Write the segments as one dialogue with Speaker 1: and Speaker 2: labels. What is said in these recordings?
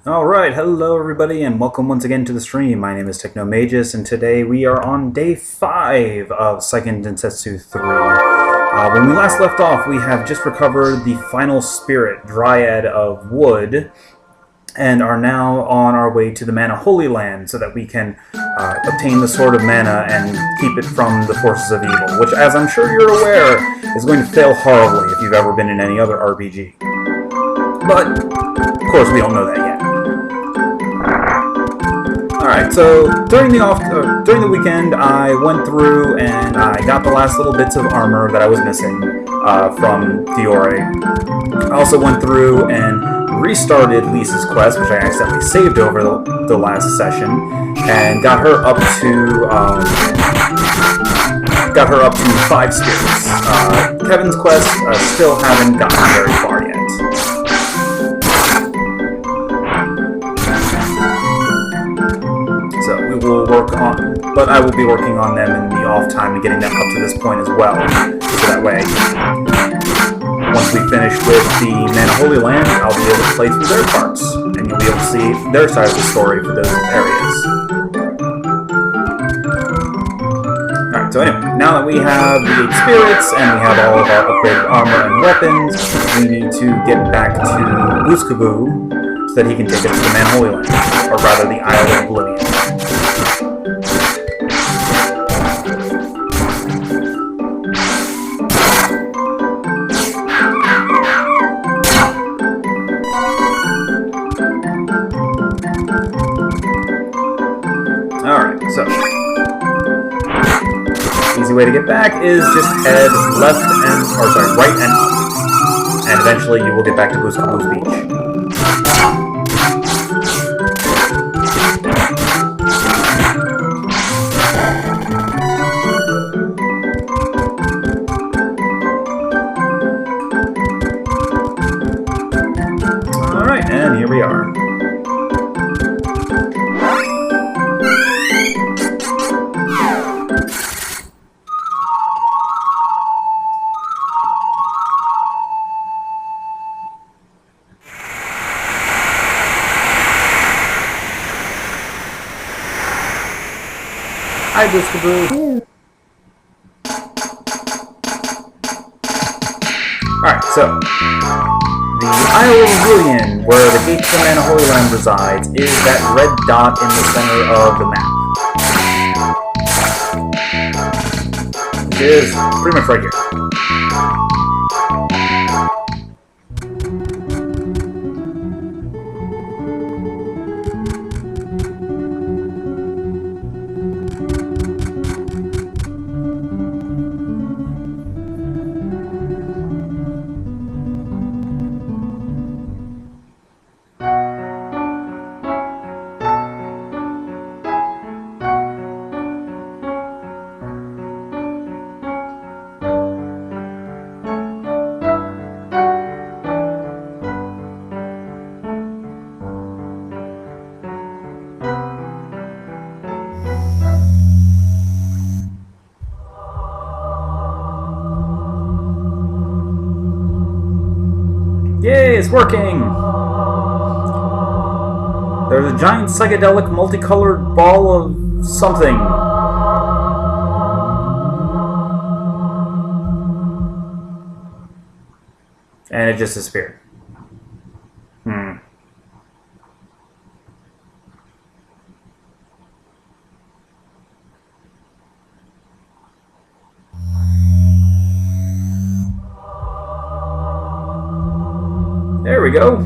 Speaker 1: Alright, hello everybody and welcome once again to the stream. My name is Technomagus and today we are on day 5 of Seiken Densetsu 3. When we last left off, we have just recovered the final spirit, Dryad of Wood, and are now on our way to the Mana Holy Land so that we can obtain the Sword of Mana and keep it from the forces of evil, which, as I'm sure you're aware, is going to fail horribly if you've ever been in any other RPG. But, of course, we don't know that yet. Alright, so during the weekend, I went through and I got the last little bits of armor that I was missing from Fiore. I also went through and restarted Lisa's quest, which I accidentally saved over the last session, and got her up to 5 spirits. Kevin's quest still haven't gotten very far yet. So we will work on, but I will be working on them in the off time and getting them up to this point as well. So that way, once we finish with the Mana Holy Land, I'll be able to play through their parts, and you'll be able to see their side of the story for those areas. Alright, so anyway, now that we have the 8 spirits and we have all of our upgraded armor and weapons, we need to get back to Booskaboo so that he can take us to the Mana Holy Land, or rather the Isle of Oblivion. Alright, so easy way to get back is just head right and up. And eventually you will get back to Booskaboo's Beach. Alright, and here we are. Hi, Booskaboo. Alright, so the Isle of Oblivion, where the Gate to the Mana Holy Land resides, is that red dot in the center of the map. Which is pretty much right here. Yay, it's working! There's a giant psychedelic multicolored ball of something. And it just disappeared. There we go.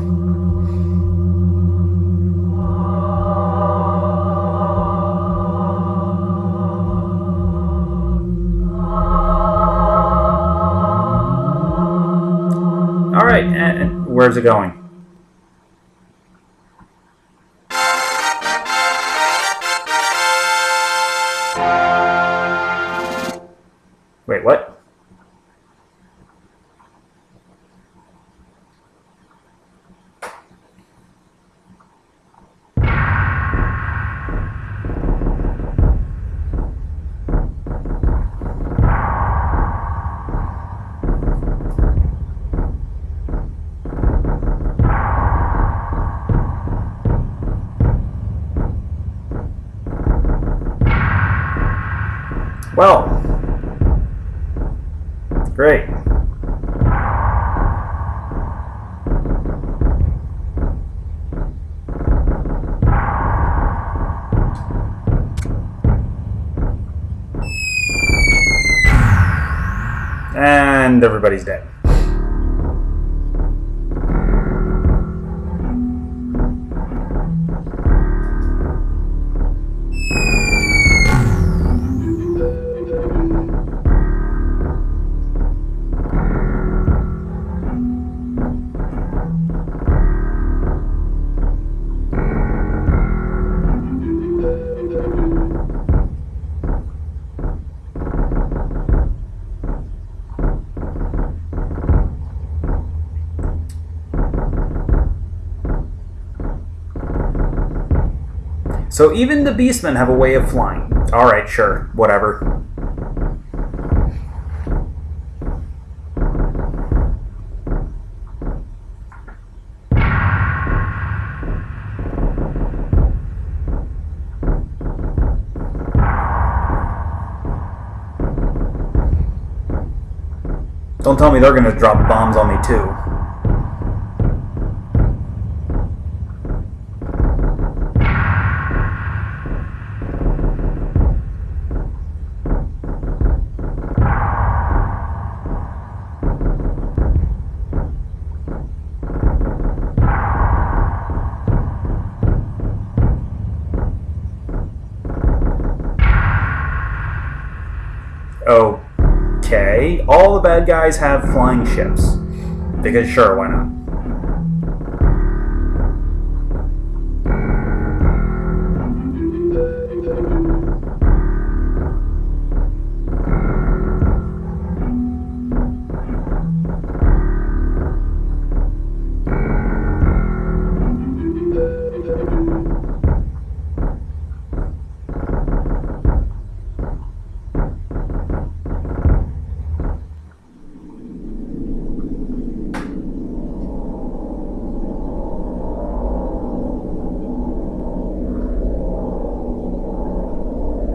Speaker 1: Alright, and where's it going? Wait, what? Well, great. And everybody's dead. So even the beastmen have a way of flying. Alright, sure, whatever. Don't tell me they're gonna drop bombs on me too. Okay, all the bad guys have flying ships. Because sure, why not?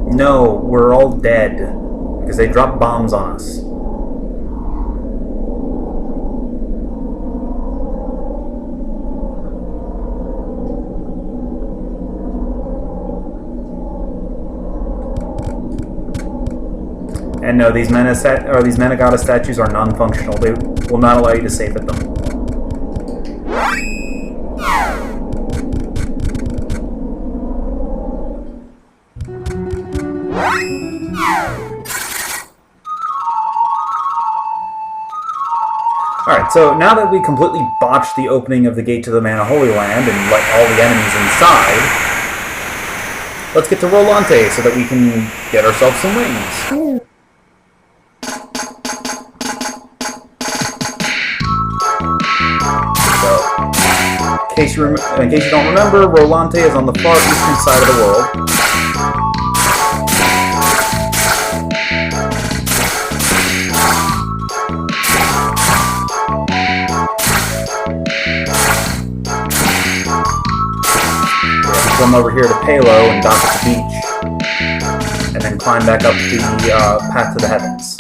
Speaker 1: No, we're all dead. Because they dropped bombs on us. And no, these Managata statues are non-functional. They will not allow you to save at them. Alright, so now that we completely botched the opening of the gate to the Man of Holy Land and let all the enemies inside, let's get to Rolante so that we can get ourselves some wings. So, in case you don't remember, Rolante is on the far eastern side of the world. Come over here to Palo and dock at the beach, and then climb back up the path to the heavens.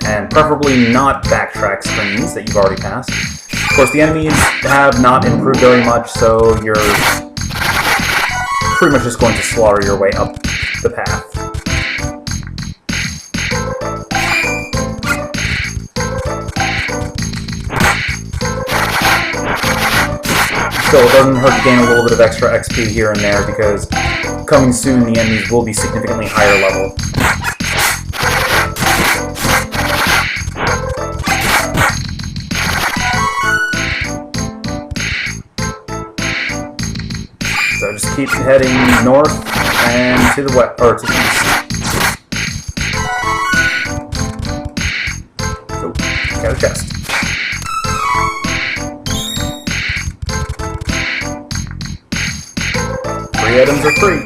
Speaker 1: And preferably not backtrack screens that you've already passed. Of course, the enemies have not improved very much, so you're pretty much just going to slaughter your way up the path. Still, it doesn't hurt to gain a little bit of extra XP here and there, because coming soon the enemies will be significantly higher level. So just keep heading north and to the west, or to the east. So, got a chest. Free items are free.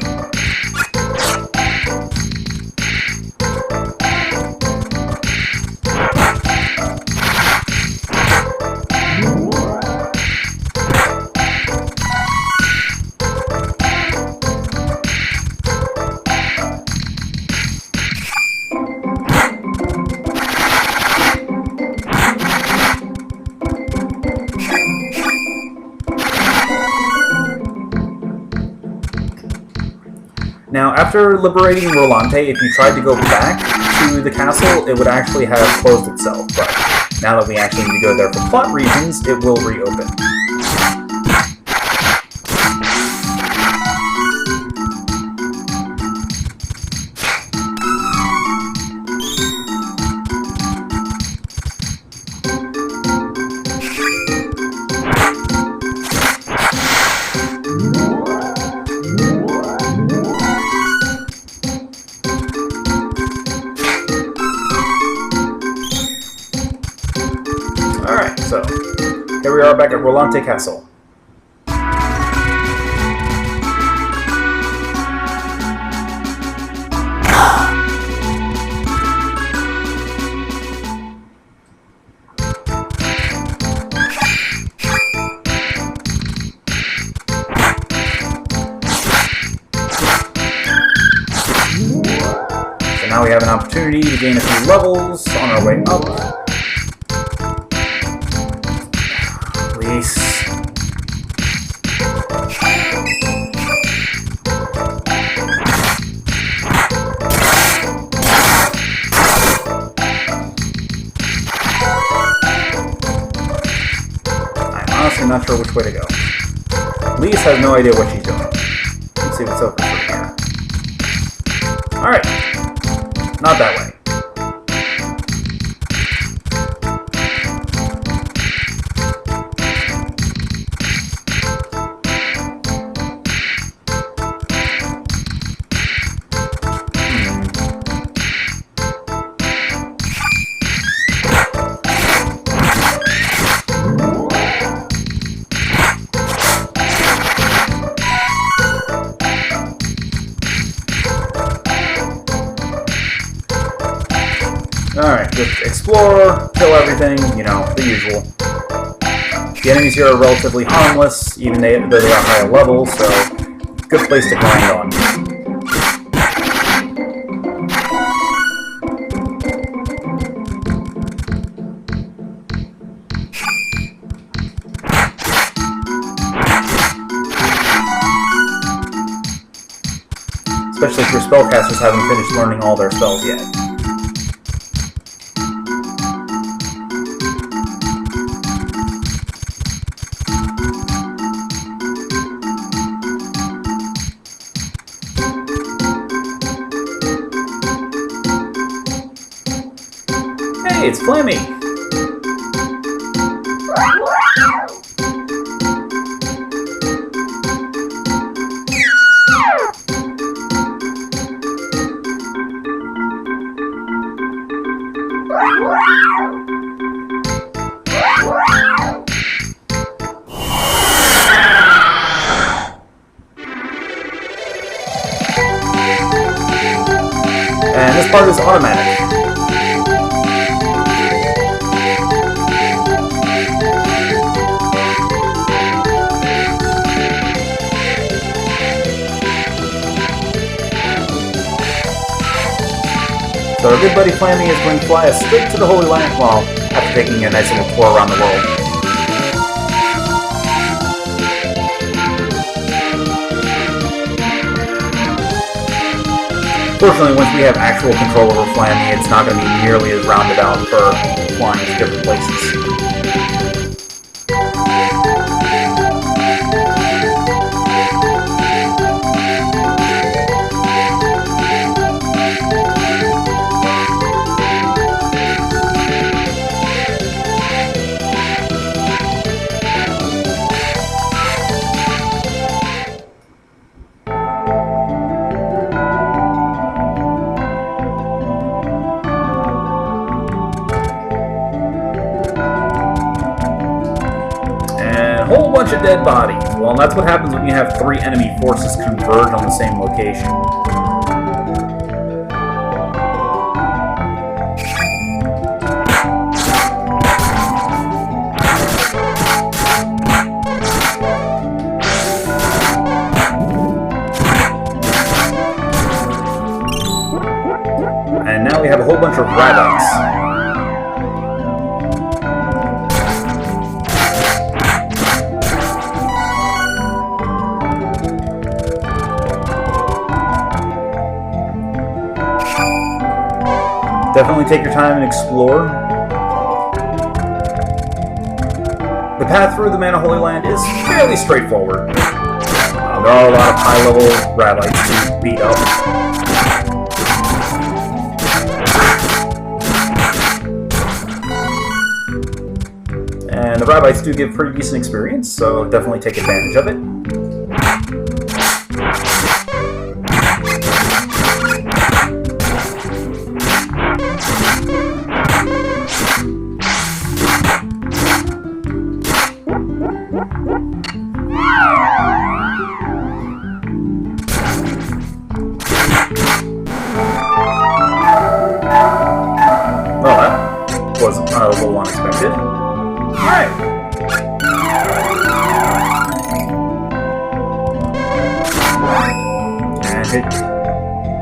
Speaker 1: Now, after liberating Rolante, if you tried to go back to the castle, it would actually have closed itself, but now that we actually need to go there for plot reasons, it will reopen. Alright, so here we are back at Rolante Castle. So now we have an opportunity to gain a few levels on our way up. Release. I'm honestly not sure which way to go. Lise has no idea what she's doing. Let's see what's open for here. Alright. Not that way. Alright, just explore, kill everything, you know, the usual. The enemies here are relatively harmless, even though they are higher level, so good place to grind on. Especially if your spellcasters haven't finished learning all their spells yet. Hey, it's Flammy! And this part is automatic. So our good buddy Flammy is going to fly us straight to the Holy Land, well, after taking a nice little tour around the world. Fortunately, once we have actual control over Flammy, it's not going to be nearly as roundabout for flying to different places. Whole bunch of dead bodies. Well, that's what happens when you have 3 enemy forces converge on the same location. And now we have a whole bunch of rabbits. definitely take your time and explore. The path through the Mana Holy Land is fairly straightforward. There are a lot of high-level rabbits to beat up. And the rabbits do give pretty decent experience, so definitely take advantage of it. Well, that was a little unexpected. Alright. And it...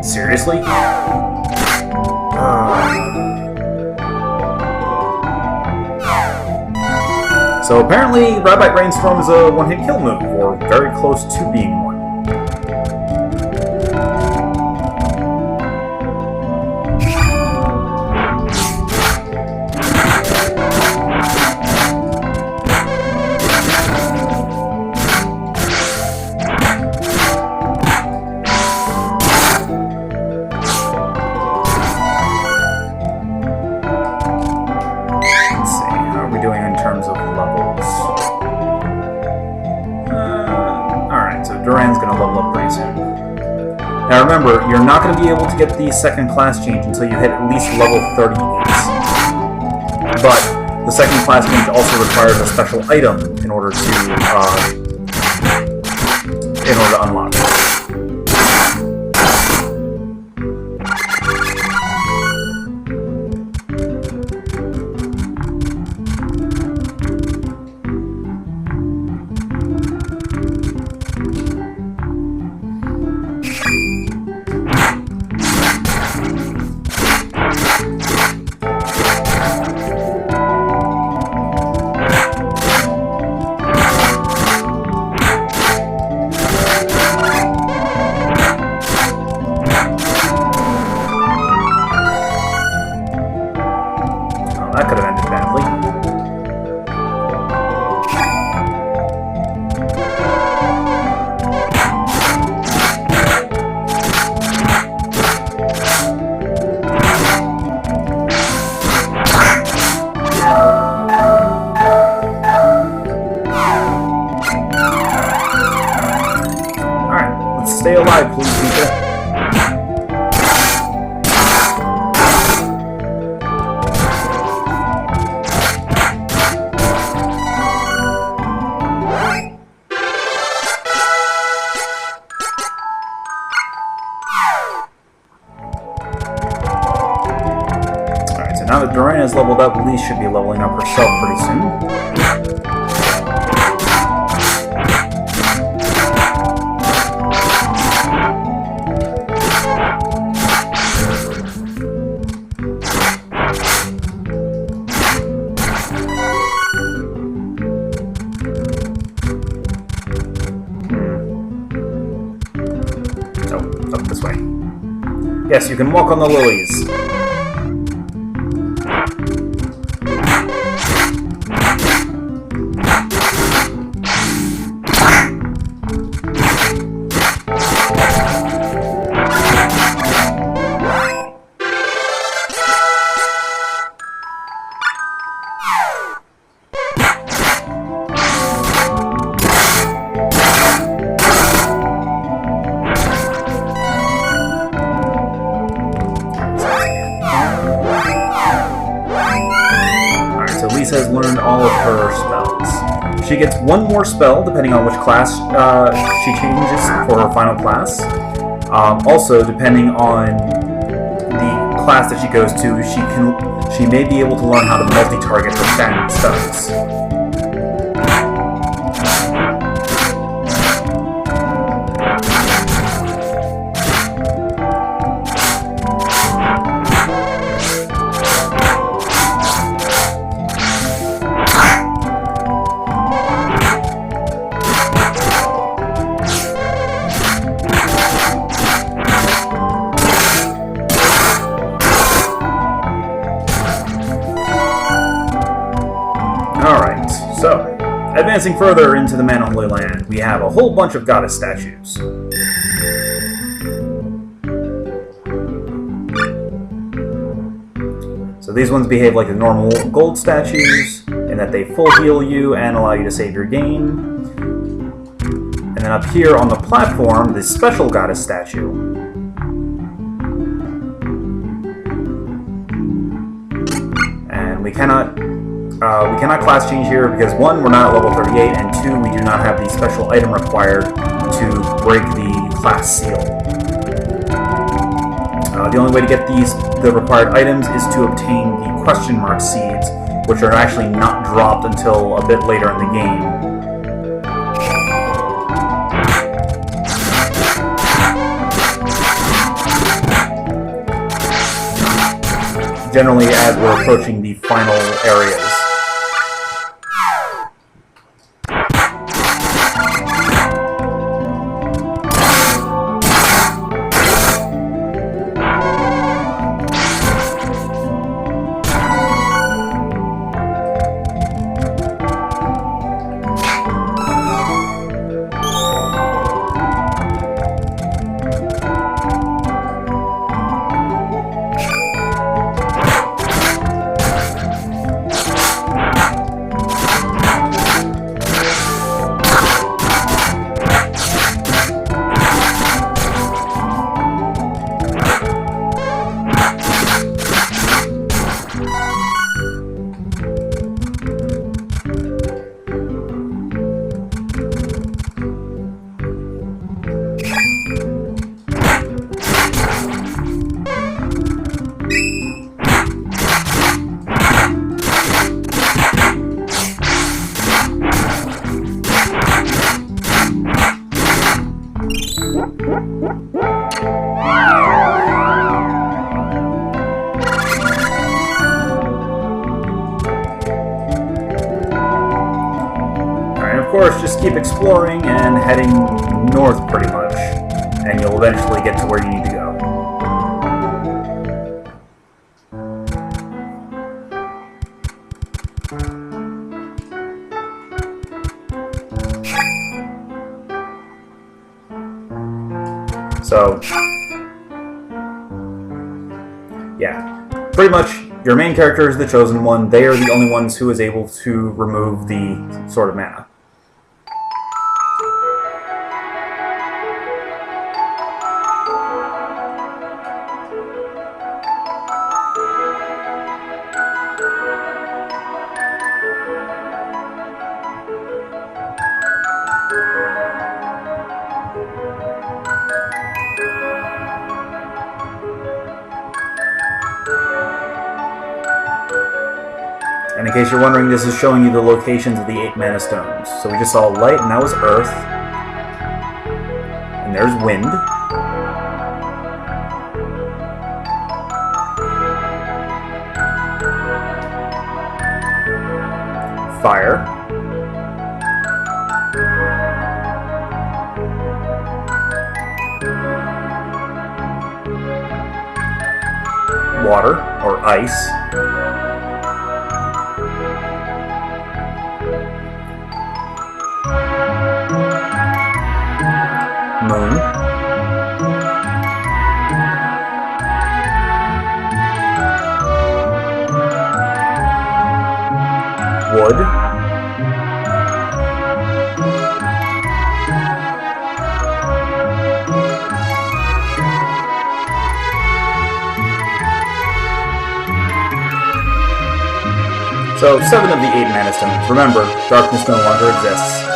Speaker 1: Seriously? So apparently, Rabbite Rainstorm is a one-hit kill move, or very close to being one. Duran's going to level up pretty soon. Now remember, you're not going to be able to get the second class change until you hit at least level 38. But the second class change also requires a special item in order to unlock it. That could have ended badly. Alright, let's stay alive, please, people. Now that Duran is leveled up, Lee should be leveling up herself pretty soon. Oh, up this way. Yes, you can walk on the lilies. Has learned all of her spells. She gets one more spell depending on which class she changes for her final class. Also, depending on the class that she goes to, she may be able to learn how to multi-target her standard spells. advancing further into the Mana Holy Land, we have a whole bunch of goddess statues. So these ones behave like the normal gold statues, in that they full heal you and allow you to save your game. And then up here on the platform, this special goddess statue. And we cannot class change here because 1, we're not at level 38, and 2, we do not have the special item required to break the class seal. The only way to get the required items is to obtain the question mark seeds, which are actually not dropped until a bit later in the game. Generally, as we're approaching the final areas. Of course, just keep exploring and heading north pretty much, and you'll eventually get to where you need to go. So, yeah, pretty much your main character is the Chosen One. They are the only ones who is able to remove the Sword of Mana. And in case you're wondering, this is showing you the locations of the 8 mana stones. So we just saw light, and that was earth. And there's wind. Fire. Water, or ice. Moon. Wood. So, 7 of the 8 mana stones. Remember, darkness no longer exists.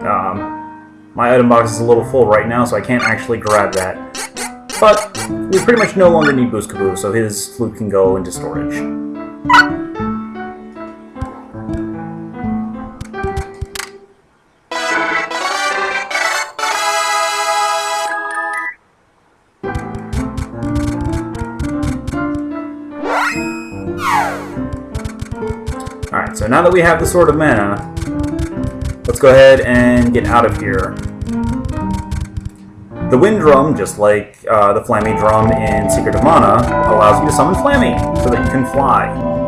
Speaker 1: My item box is a little full right now, so I can't actually grab that. But we pretty much no longer need Booskaboo, so his flute can go into storage. Alright, so now that we have the Sword of Mana, let's go ahead and get out of here. The Wind Drum, just like the Flammy Drum in Secret of Mana, allows you to summon Flammy, so that you can fly.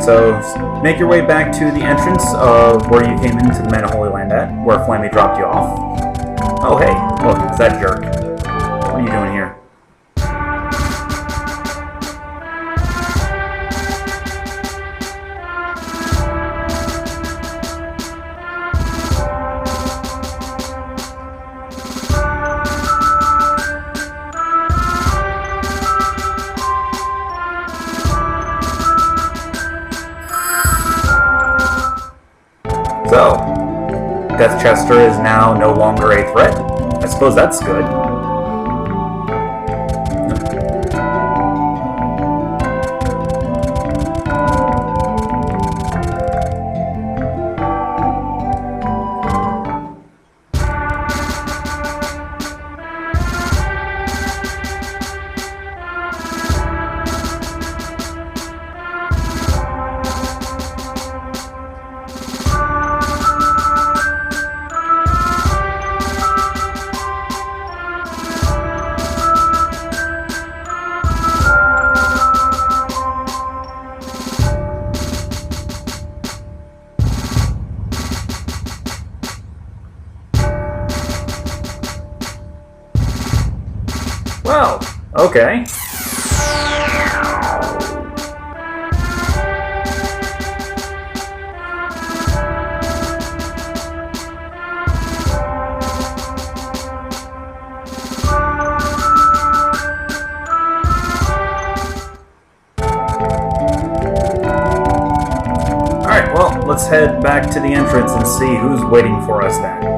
Speaker 1: So, make your way back to the entrance of where you came into the Mana Holy Land at, where Flammy dropped you off. Oh hey, look, it's that jerk. What are you doing here? So, Death Chester is now no longer a threat. I suppose that's good. Well, okay. Alright, well, let's head back to the entrance and see who's waiting for us then.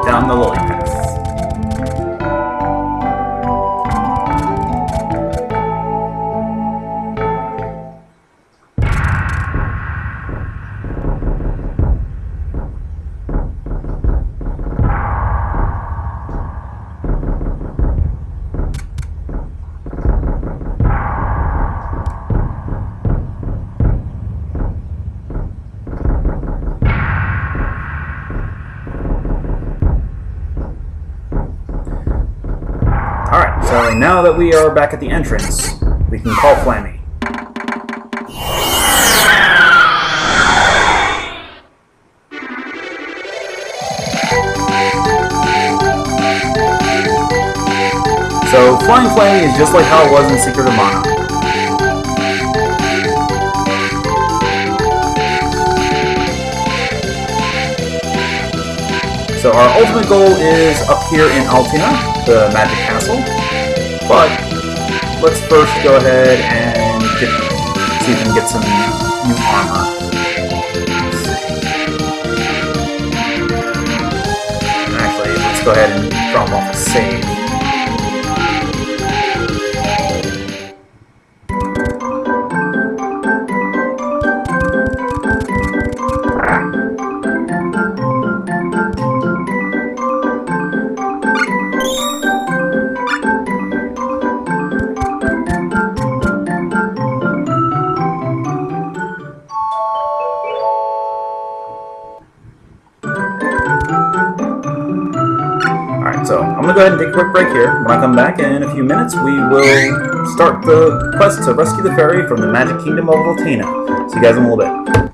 Speaker 1: Down the lily path. Alright, so now that we are back at the entrance, we can call Flammy. So, Flying Flammy is just like how it was in Secret of Mana. So our ultimate goal is up here in Altina, the Magic Castle, but let's first go ahead and see if we can get some new armor. Actually, let's go ahead and drop off a save. So, going to go ahead and take a quick break here. When I come back in a few minutes, we will start the quest to rescue the fairy from the magic kingdom of Volcano. See you guys in a little bit.